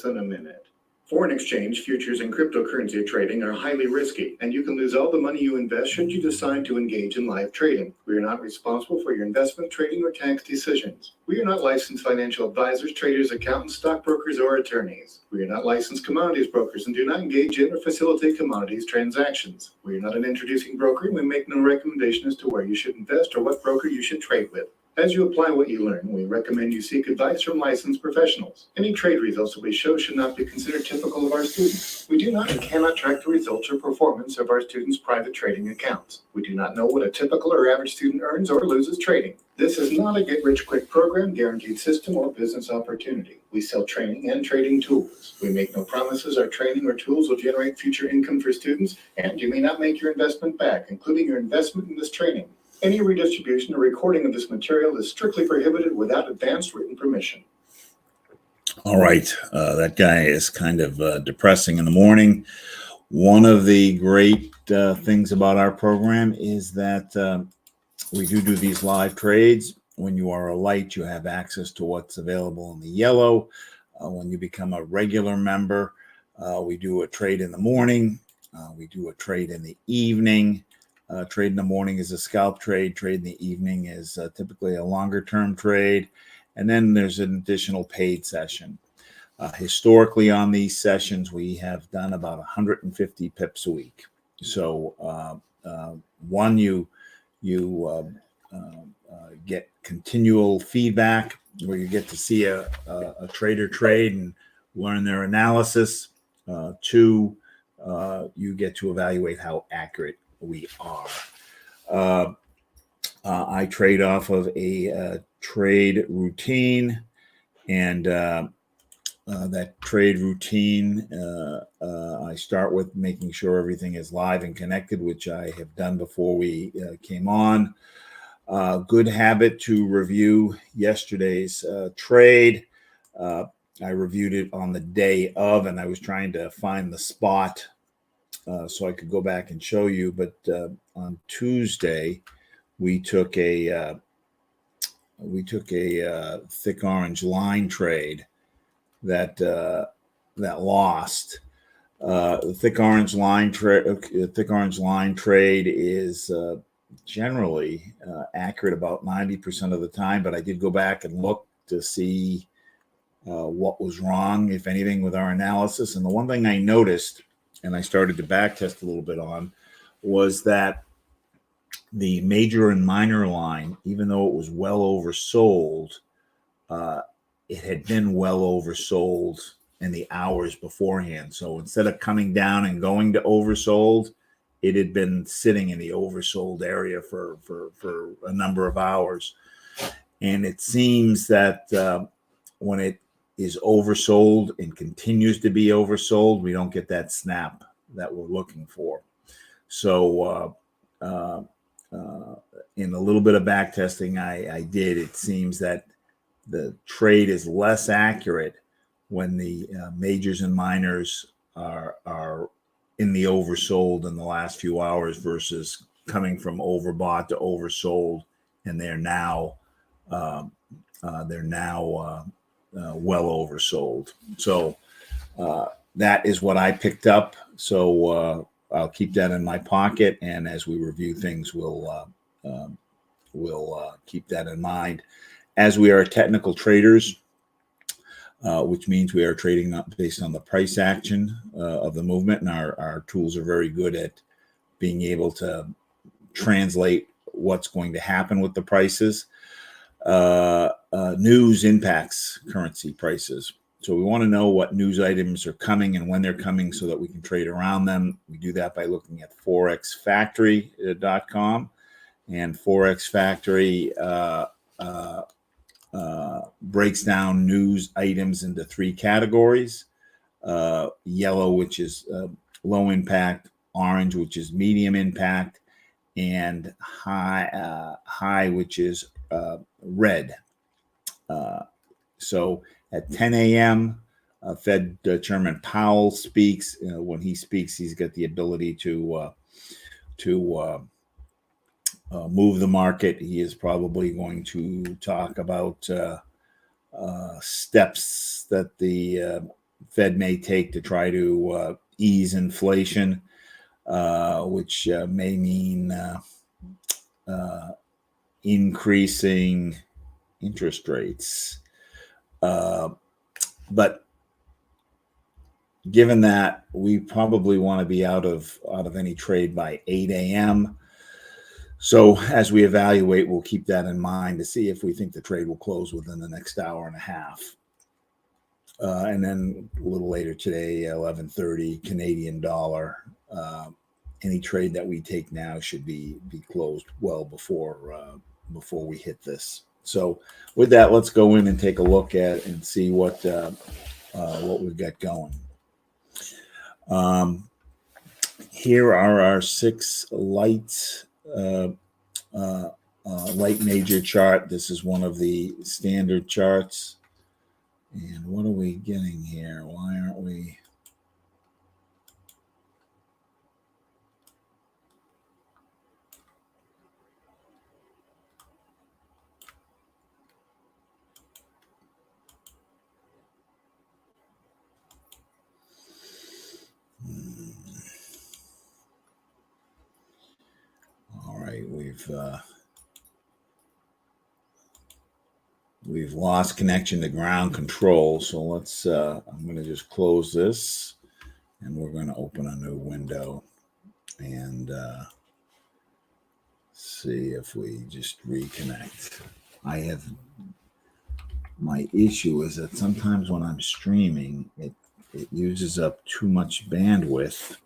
in a minute. Foreign exchange, futures, and cryptocurrency trading are highly risky, and you can lose all the money you invest should you decide to engage in live trading. We are not responsible for your investment, trading, or tax decisions. We are not licensed financial advisors, traders, accountants, stockbrokers, or attorneys. We are not licensed commodities brokers and do not engage in or facilitate commodities transactions. We are not an introducing broker, and we make no recommendation as to where you should invest or what broker you should trade with. As you apply what you learn, we recommend you seek advice from licensed professionals. Any trade results that we show should not be considered typical of our students. We do not and cannot track the results or performance of our students' private trading accounts. We do not know what a typical or average student earns or loses trading. This is not a get-rich-quick program, guaranteed system, or business opportunity. We sell training and trading tools. We make no promises our training or tools will generate future income for students, and you may not make your investment back, including your investment in this training. Any redistribution or recording of this material is strictly prohibited without advance written permission. All right. That guy is kind of depressing in the morning. One of the great things about our program is that we do these live trades. When you are a light, you have access to what's available in the yellow. When you become a regular member, we do a trade in the morning. We do a trade in the evening. Trade in the morning is a scalp trade. Trade in the evening is typically a longer term trade. And then there's an additional paid session. Historically on these sessions, we have done about 150 pips a week. So you get continual feedback where you get to see a trader trade and learn their analysis. Two, you get to evaluate how accurate we are. I trade off of a trade routine, and that trade routine, I start with making sure everything is live and connected, which I have done before we came on. Good habit to review yesterday's trade. I reviewed it on the day of, and I was trying to find the spot so I could go back and show you. But on Tuesday, we took a thick orange line trade that lost. The thick orange line trade is generally accurate about 90% of the time. But I did go back and look to see what was wrong, if anything, with our analysis. And the one thing I noticed, and I started to backtest a little bit on, was that the major and minor line, even though it was well oversold, it had been well oversold in the hours beforehand. So instead of coming down and going to oversold, it had been sitting in the oversold area for a number of hours. And it seems that when it is oversold and continues to be oversold, we don't get that snap that we're looking for. So in a little bit of back testing I did, it seems that the trade is less accurate when the majors and minors are in the oversold in the last few hours versus coming from overbought to oversold, and they're now well oversold. So that is what I picked up. So I'll keep that in my pocket, and as we review things, we'll keep that in mind. As we are technical traders, which means we are trading based on the price action of the movement, and our tools are very good at being able to translate what's going to happen with the prices. News impacts currency prices. So we want to know what news items are coming and when they're coming so that we can trade around them. We do that by looking at forexfactory.com. And Forex Factory breaks down news items into three categories. Yellow, which is low impact, orange, which is medium impact, and high, which is red. So at 10 a.m., Fed Chairman Powell speaks. When he speaks, he's got the ability to move the market. He is probably going to talk about steps that the Fed may take to try to ease inflation, which may mean increasing interest rates. But given that, we probably want to be out of any trade by 8 a.m. So as we evaluate, we'll keep that in mind to see if we think the trade will close within the next hour and a half. And then a little later today, 11:30 Canadian dollar. Any trade that we take now should be closed well before we hit this. So with that, let's go in and take a look at and see what we've got going. Here are our 6 light major chart. This is one of the standard charts. And what are we getting here? Why aren't we? All right, we've lost connection to ground control. So let's. I'm going to just close this, and we're going to open a new window and see if we just reconnect. My issue is that sometimes when I'm streaming, it uses up too much bandwidth,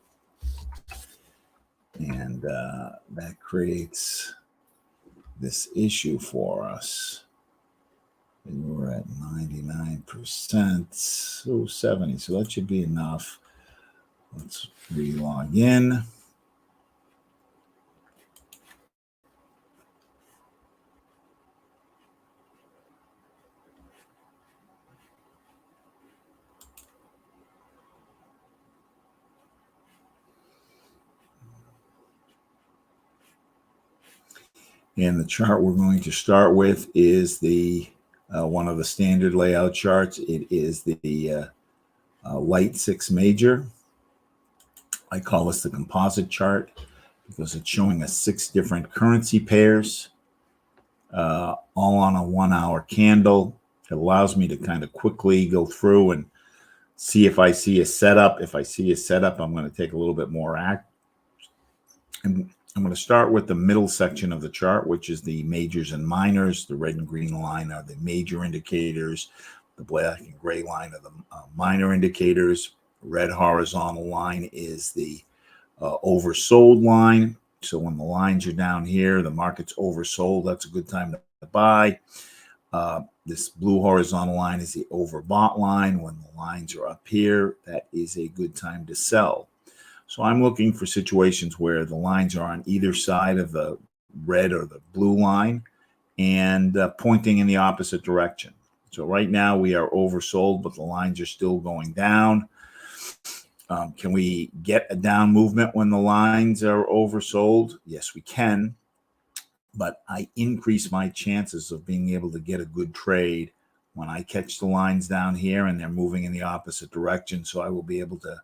and that creates this issue for us. And we're at 99%, so 70, so that should be enough. Let's re-log in. And the chart we're going to start with is the one of the standard layout charts. It is the light 6 major. I call this the composite chart because it's showing us 6 different currency pairs, all on a 1-hour candle. It allows me to kind of quickly go through and see if I see a setup. If I see a setup, I'm going to take a little bit more act. And I'm going to start with the middle section of the chart, which is the majors and minors. The red and green line are the major indicators. The black and gray line are the minor indicators. Red horizontal line is the oversold line. So when the lines are down here, the market's oversold. That's a good time to buy. This blue horizontal line is the overbought line. When the lines are up here, that is a good time to sell. So I'm looking for situations where the lines are on either side of the red or the blue line and pointing in the opposite direction. So right now we are oversold, but the lines are still going down. Can we get a down movement when the lines are oversold? Yes, we can. But I increase my chances of being able to get a good trade when I catch the lines down here and they're moving in the opposite direction. So I will be able to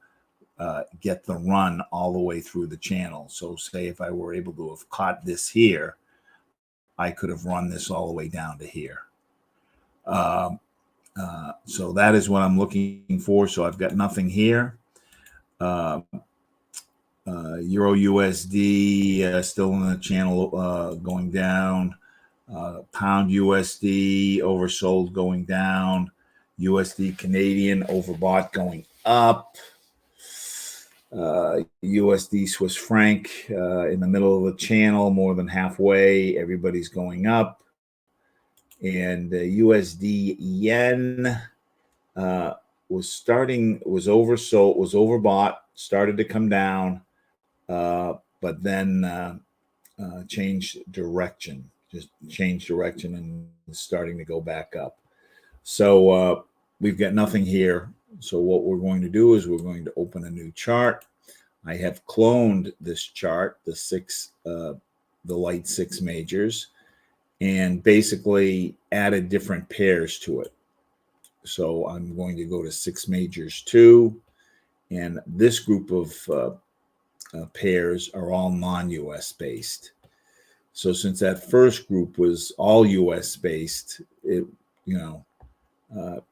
get the run all the way through the channel. So say if I were able to have caught this here, I could have run this all the way down to here. So that is what I'm looking for. So I've got nothing here. Euro USD still in the channel going down. Pound USD oversold going down. USD Canadian overbought going up. USD Swiss franc in the middle of the channel, more than halfway. Everybody's going up. And USD yen was oversold, was overbought, started to come down, but then changed direction, and is starting to go back up. So we've got nothing here. So what we're going to do is we're going to open a new chart. I have cloned this chart, the light 6 majors, and basically added different pairs to it. So I'm going to go to 6 majors 2. And this group of pairs are all non-US based. So since that first group was all US based,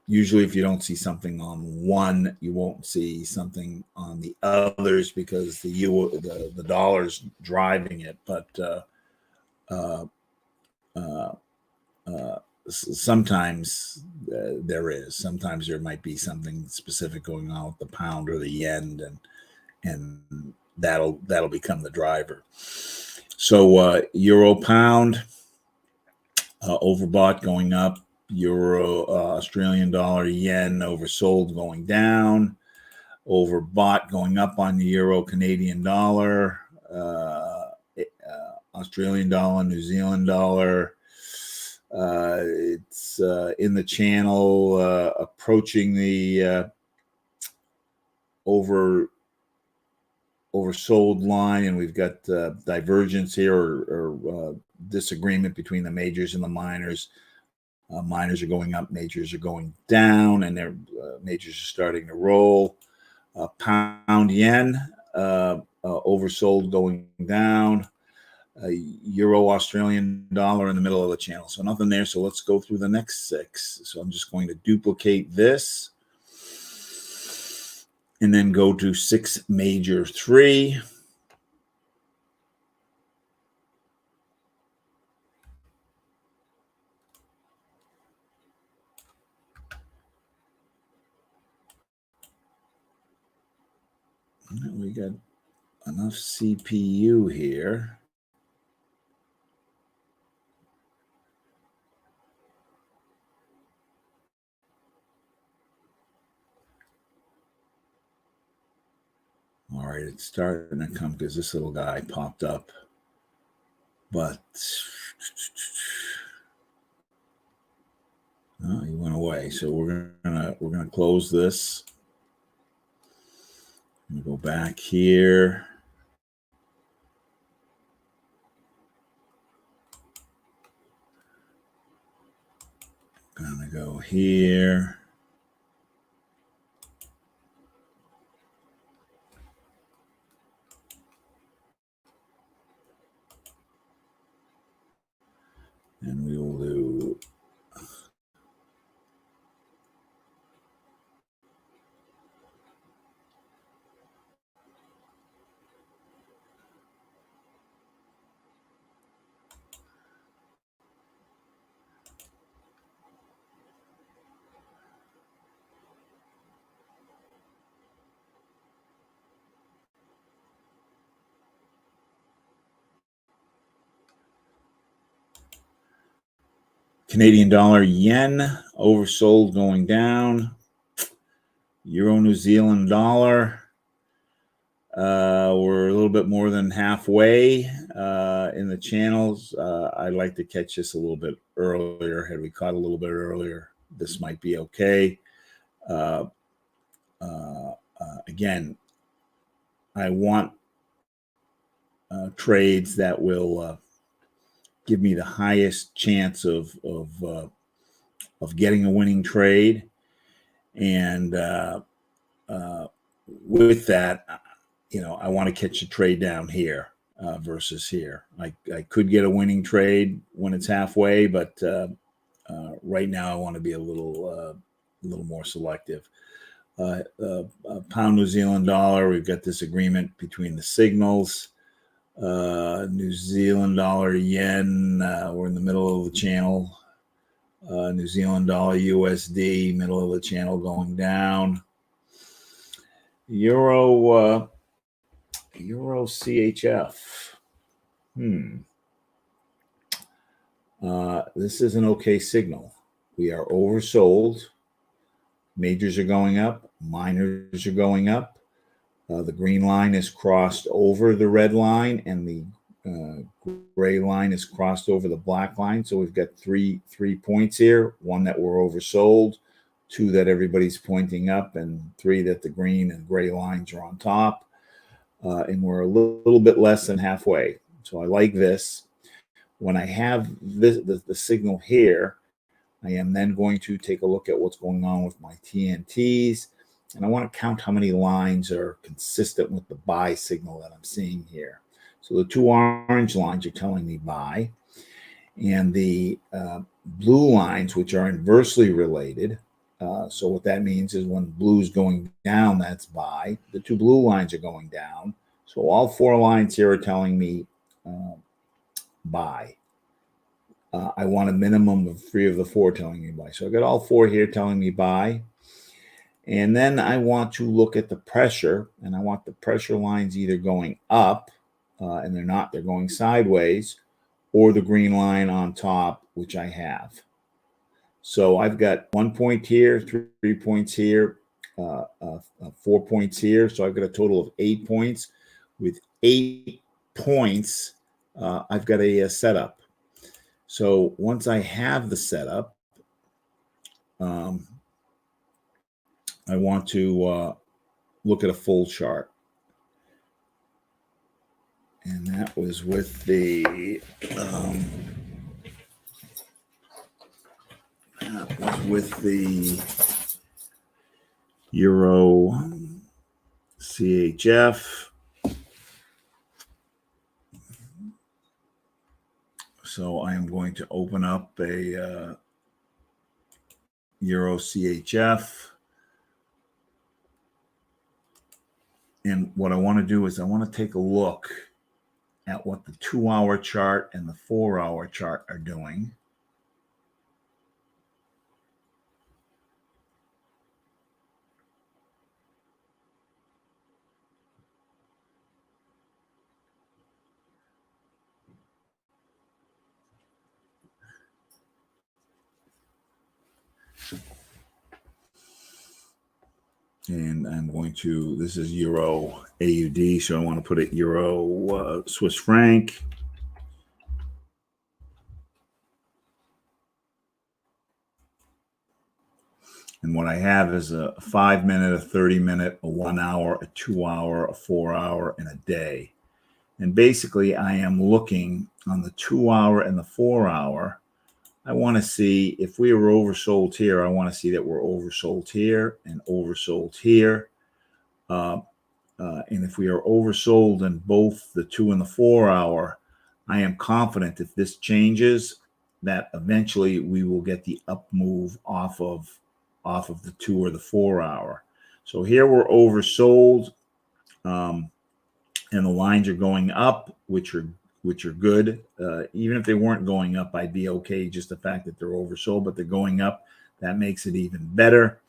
usually if you don't see something on one, you won't see something on the others because the dollar's driving it. But sometimes there is. Sometimes there might be something specific going on with the pound or the yen, and that'll become the driver. So euro pound overbought going up, euro Australian dollar yen oversold going down, overbought going up on the euro Canadian dollar, Australian dollar, New Zealand dollar. It's in the channel approaching the oversold line, and we've got divergence here or disagreement between the majors and the minors. Minors are going up, majors are going down, and their majors are starting to roll. Pound yen oversold going down. Euro Australian dollar in the middle of the channel. So nothing there. So let's go through the next 6. So I'm just going to duplicate this and then go to 6 major 3. We got enough CPU here. All right, it's starting to come because this little guy popped up, but he went away. So we're gonna close this. I'm gonna go back here. Gonna go here. And we will do Canadian dollar yen oversold going down. Euro New Zealand dollar. We're a little bit more than halfway in the channels. I'd like to catch this a little bit earlier. Had we caught a little bit earlier, this might be okay. Again, I want trades that will give me the highest chance of getting a winning trade, and with that, I want to catch a trade down here versus here. I could get a winning trade when it's halfway, but right now I want to be a little more selective. Pound New Zealand dollar, we've got this agreement between the signals. New Zealand dollar yen, we're in the middle of the channel. New Zealand dollar USD, middle of the channel going down. Euro CHF. This is an okay signal. We are oversold. Majors are going up. Minors are going up. The green line is crossed over the red line, and the gray line is crossed over the black line. So we've got three points here. 1 that we're oversold, 2 that everybody's pointing up, and 3 that the green and gray lines are on top. And we're a little bit less than halfway. So I like this. When I have the signal here, I am then going to take a look at what's going on with my TNTs, and I want to count how many lines are consistent with the buy signal that I'm seeing here. So the two orange lines are telling me buy, and the blue lines, which are inversely related. So what that means is when blue is going down, that's buy. The two blue lines are going down. So all four lines here are telling me buy. I want a minimum of 3 of the 4 telling me buy. So I got all 4 here telling me buy. And then I want to look at the pressure, and I want the pressure lines either going up, and they're not, they're going sideways, or the green line on top, which I have. So I've got 1 point here, 3 points here, 4 points here. So I've got a total of 8 points. With 8 points, I've got a setup. So once I have the setup, I want to look at a full chart. And that was with the Euro CHF. So I am going to open up a Euro CHF. And what I want to do is I want to take a look at what the 2-hour chart and the 4-hour chart are doing. And I'm going to, this is Euro AUD, so I want to put it Euro Swiss franc. And what I have is a 5-minute, a 30-minute, a 1 hour, a 2 hour, a 4 hour, and a day. And basically, I am looking on the 2 hour and the 4 hour. I want to see if we were oversold here. I want to see that we're oversold here and oversold here. And if we are oversold in both the 2 and the 4 hour, I am confident if this changes, that eventually we will get the up move off of the 2 or the 4 hour. So here we're oversold, and the lines are going up, which are good. Even if they weren't going up, I'd be okay. Just the fact that they're oversold, but they're going up, that makes it even better.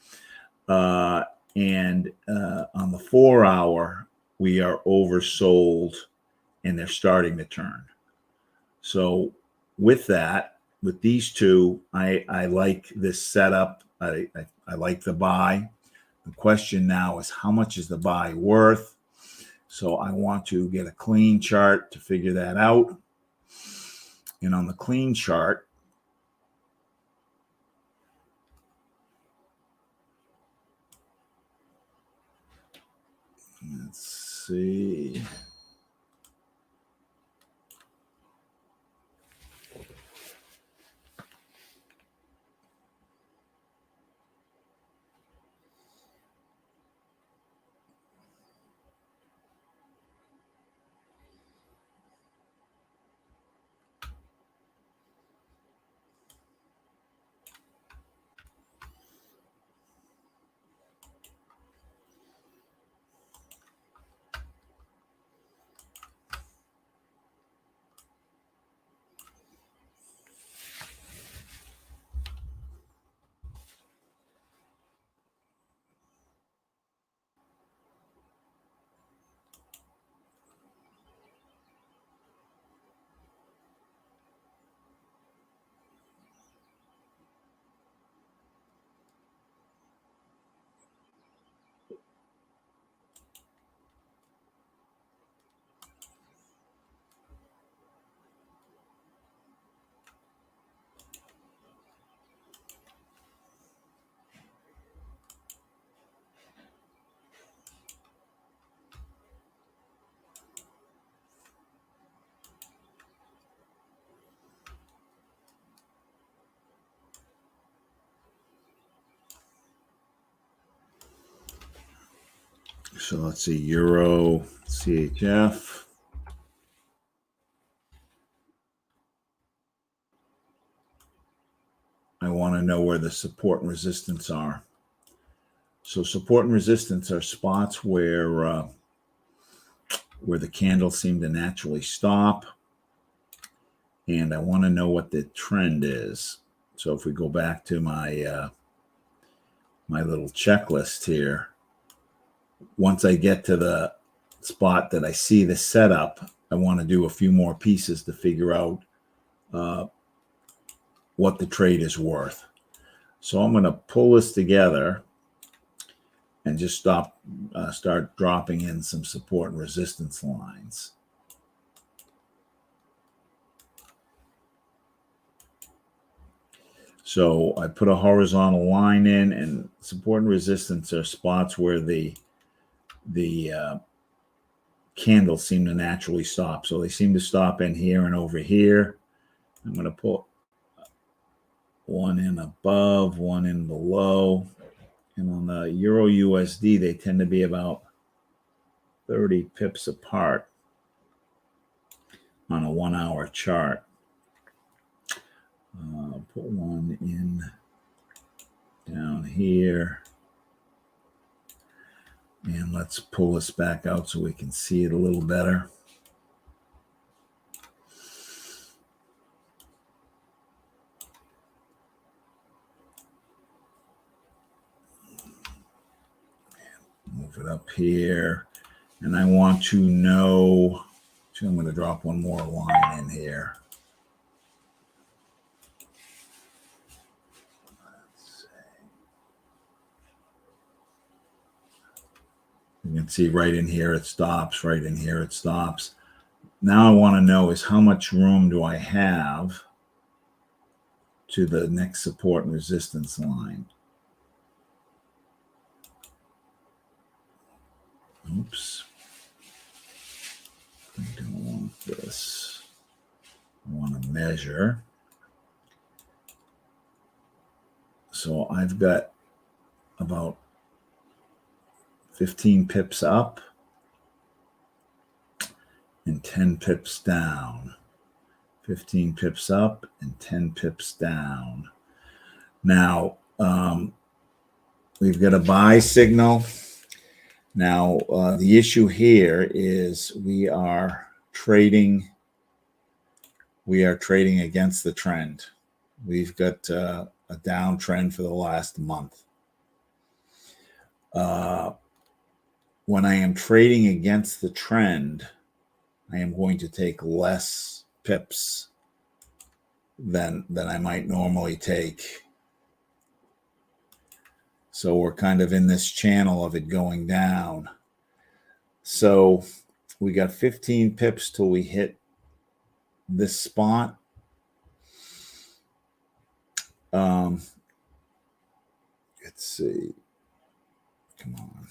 And on the 4 hour, we are oversold, and they're starting to turn. So with that, with these two, I like this setup. I like the buy. The question now is, how much is the buy worth? So I want to get a clean chart to figure that out. And on the clean chart, let's see. So let's see, Euro CHF. I want to know where the support and resistance are. So support and resistance are spots where the candles seem to naturally stop. And I want to know what the trend is. So if we go back to my my little checklist here, once I get to the spot that I see the setup, I want to do a few more pieces to figure out what the trade is worth. So I'm going to pull this together and just start dropping in some support and resistance lines. So I put a horizontal line in, and support and resistance are spots where the candles seem to naturally stop. So they seem to stop in here and over here. I'm going to put one in above, one in below. And on the Euro USD, they tend to be about 30 pips apart on a 1 hour chart. Put one in down here. And let's pull this back out so we can see it a little better. Move it up here. And I want to know, so I'm going to drop one more line in here. You can see right in here it stops, right in here it stops. Now I want to know is how much room do I have to the next support and resistance line. Oops. I don't want this. I want to measure. So I've got about 15 pips up and 10 pips down. 15 pips up and 10 pips down. Now, we've got a buy signal. Now, the issue here is we are trading against the trend. We've got a downtrend for the last month. When I am trading against the trend, I am going to take less pips than I might normally take. So we're kind of in this channel of it going down. So we got 15 pips till we hit this spot. Let's see. Come on.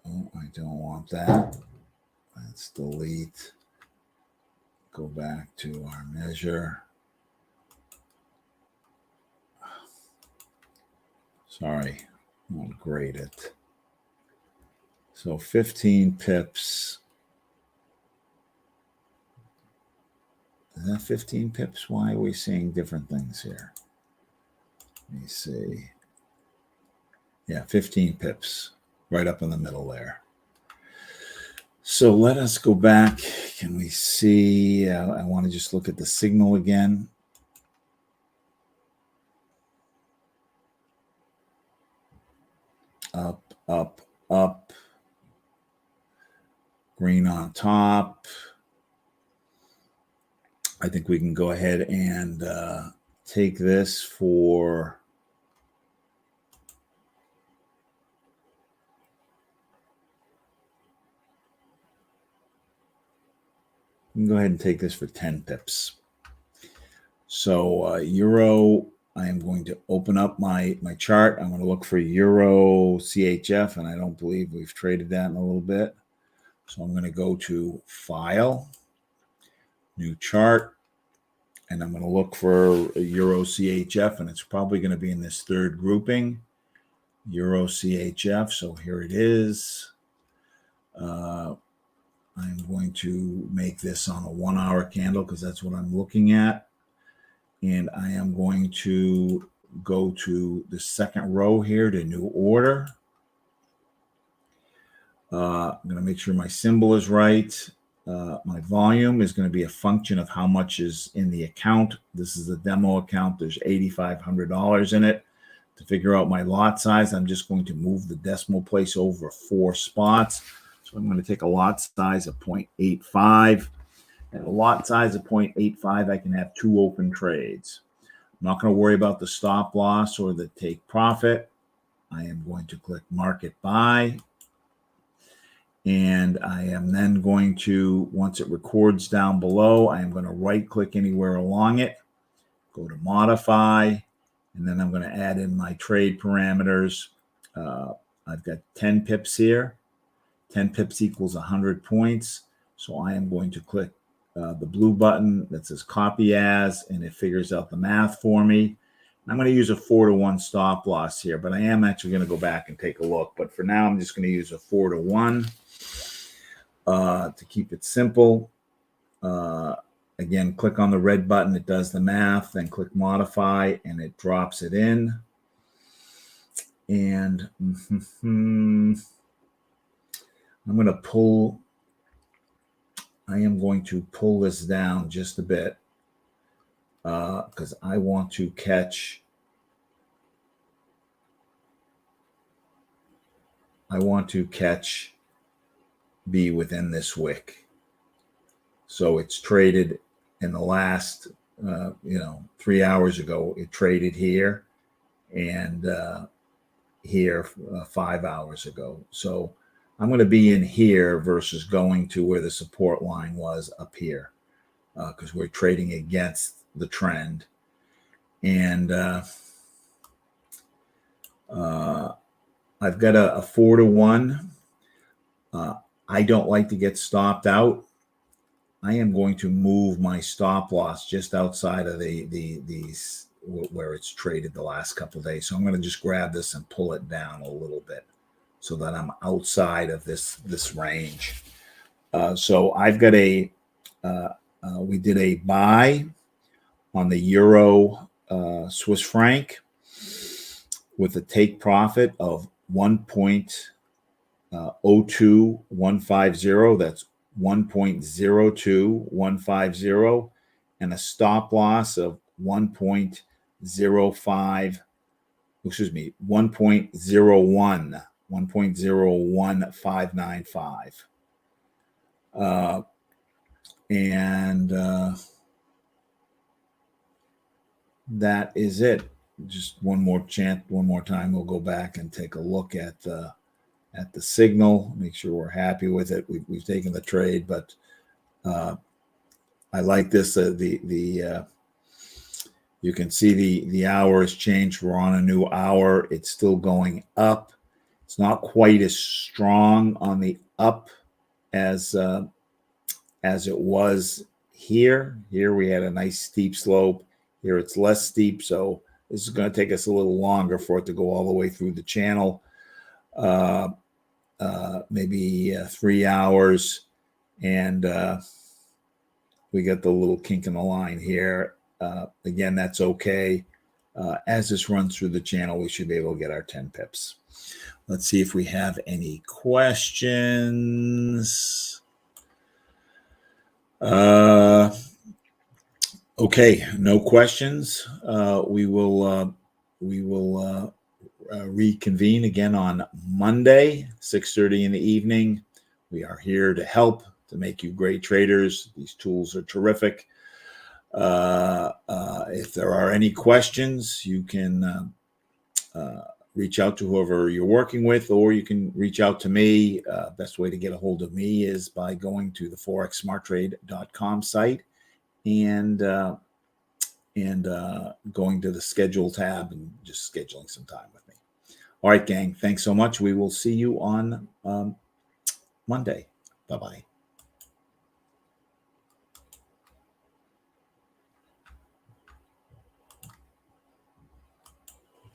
Oh, I don't want that. Let's delete. Go back to our measure. Sorry, I won't grade it. So 15 pips. Is that 15 pips? Why are we seeing different things here? Let me see. Yeah, 15 pips. Right up in the middle there. So let us go back. Can we see? I want to just look at the signal again. Up, up, up. Green on top. I think we can go ahead and take this for we can go ahead and take this for 10 pips. So Euro, I am going to open up my chart. I'm going to look for Euro CHF, and I don't believe we've traded that in a little bit. So I'm going to go to File, New Chart, and I'm going to look for Euro CHF, and it's probably going to be in this third grouping. Euro CHF. So here it is. I'm going to make this on a 1 hour candle because that's what I'm looking at. And I am going to go to the second row here to new order. I'm going to make sure my symbol is right. My volume is going to be a function of how much is in the account. This is a demo account. There's $8,500 in it. To figure out my lot size, I'm just going to move the decimal place over 4 spots. So I'm going to take a lot size of 0.85. At a lot size of 0.85, I can have 2 open trades. I'm not going to worry about the stop loss or the take profit. I am going to click Market Buy. And I am then going to, once it records down below, I am going to right click anywhere along it, go to Modify, and then I'm going to add in my trade parameters. I've got 10 pips here. 10 pips equals 100 points. So I am going to click the blue button that says Copy As, and it figures out the math for me. I'm going to use a 4-to-1 stop loss here, but I am actually going to go back and take a look. But for now, I'm just going to use a 4-to-1 to keep it simple. Again, click on the red button. It does the math. Then click Modify, and it drops it in. And I'm going to pull. I am going to pull this down just a bit because I want to catch. Be within this wick. So it's traded in the last, 3 hours ago. It traded here and here 5 hours ago. So I'm going to be in here versus going to where the support line was up here because we're trading against the trend. And I've got a 4-to-1. I don't like to get stopped out. I am going to move my stop loss just outside of these where it's traded the last couple of days. So I'm going to just grab this and pull it down a little bit so that I'm outside of this range. So I've got we did a buy on the Euro Swiss franc with a take profit of 1.02150. That's 1.02150, and a stop loss of 1.01595. And that is it. Just one more time, we'll go back and take a look at the signal, make sure we're happy with it. We've taken the trade, but I like this. You can see the hour has changed. We're on a new hour. It's still going up. It's not quite as strong on the up as it was here. Here we had a nice steep slope. Here it's less steep, so this is going to take us a little longer for it to go all the way through the channel. Maybe 3 hours, and we got the little kink in the line here. Again, that's okay. As this runs through the channel, we should be able to get our 10 pips. Let's see if we have any questions. Okay, no questions. We will reconvene again on Monday, 6:30 in the evening. We are here to help, to make you great traders. These tools are terrific. If there are any questions, you can reach out to whoever you're working with, or you can reach out to me. Best way to get a hold of me is by going to the forexsmarttrade.com site and going to the schedule tab and just scheduling some time with me. All right, gang. Thanks so much. We will see you on Monday. Bye-bye.